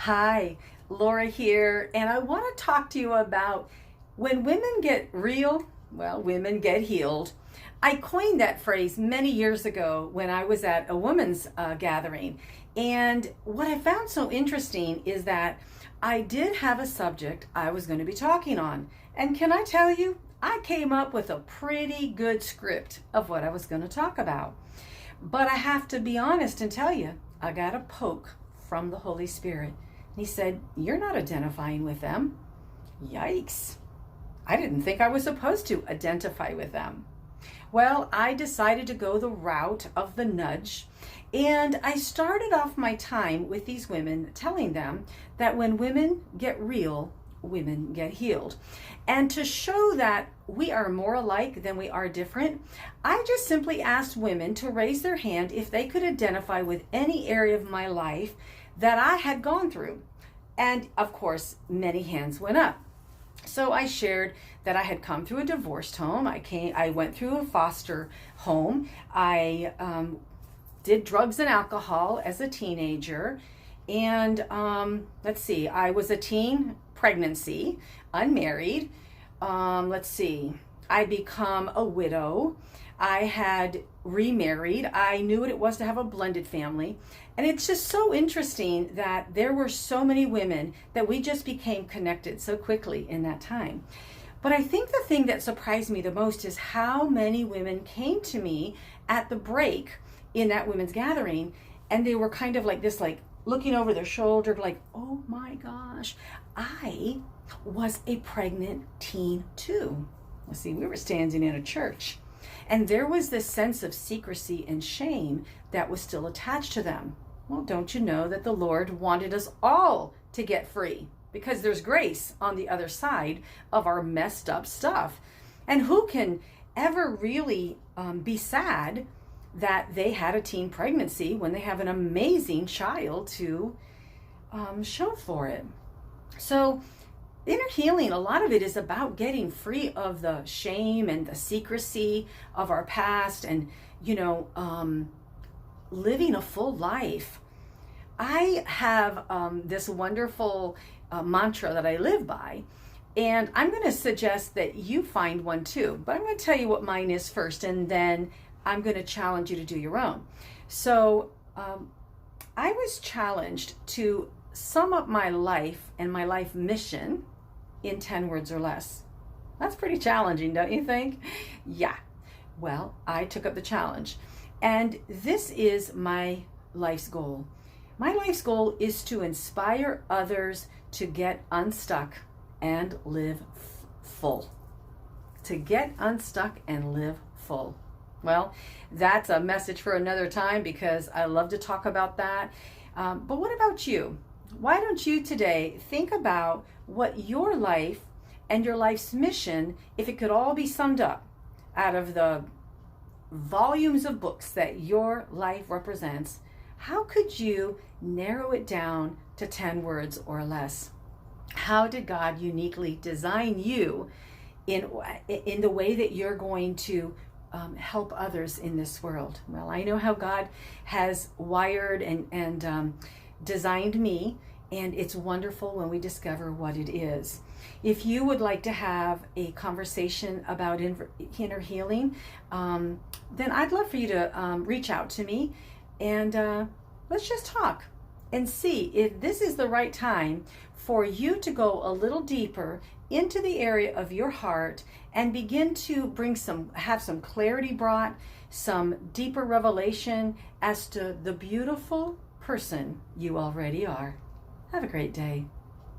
Hi, Laura here, and I want to talk to you about when women get real, well, women get healed. I coined that phrase many years ago when I was at a women's gathering. And what I found so interesting is that I did have a subject I was going to be talking on. And can I tell you, I came up with a pretty good script of what I was going to talk about. But I have to be honest and tell you, I got a poke from the Holy Spirit. He said, "You're not identifying with them." Yikes. I didn't think I was supposed to identify with them. Well, I decided to go the route of the nudge, and I started off my time with these women telling them that when women get real, women get healed. And to show that we are more alike than we are different, I just simply asked women to raise their hand if they could identify with any area of my life that I had gone through. And of course, many hands went up. So I shared that I had come through a divorced home. I went through a foster home. I did drugs and alcohol as a teenager. And let's see, I was a teen pregnancy, unmarried. I become a widow. I had remarried. I knew what it was to have a blended family. And it's just so interesting that there were so many women that we just became connected so quickly in that time. But I think the thing that surprised me the most is how many women came to me at the break in that women's gathering, and they were kind of like this, like looking over their shoulder, like, "Oh my gosh, I was a pregnant teen too." Well, see, we were standing in a church, and there was this sense of secrecy and shame that was still attached to them. Well, don't you know that the Lord wanted us all to get free? Because there's grace on the other side of our messed up stuff. And who can ever really be sad that they had a teen pregnancy when they have an amazing child to show for it? So inner healing, a lot of it is about getting free of the shame and the secrecy of our past, and living a full life. I have this wonderful mantra that I live by, and I'm going to suggest that you find one too. But I'm going to tell you what mine is first, and then I'm going to challenge you to do your own. So I was challenged to sum up my life and my life mission in 10 words or less. That's pretty challenging, don't you think? Yeah. Well, I took up the challenge. And this is my life's goal. My life's goal is to inspire others to get unstuck and live full. To get unstuck and live full. Well, that's a message for another time because I love to talk about that. But what about you? Why don't you today think about what your life and your life's mission, if it could all be summed up out of the volumes of books that your life represents, how could you narrow it down to 10 words or less? How did God uniquely design you in the way that you're going to help others in this world? Well, I know how God has wired and designed me, and it's wonderful when we discover what it is. If you would like to have a conversation about inner healing, then I'd love for you to reach out to me, and let's just talk and see if this is the right time for you to go a little deeper into the area of your heart and begin to have some clarity brought, some deeper revelation as to the beautiful person you already are. Have a great day.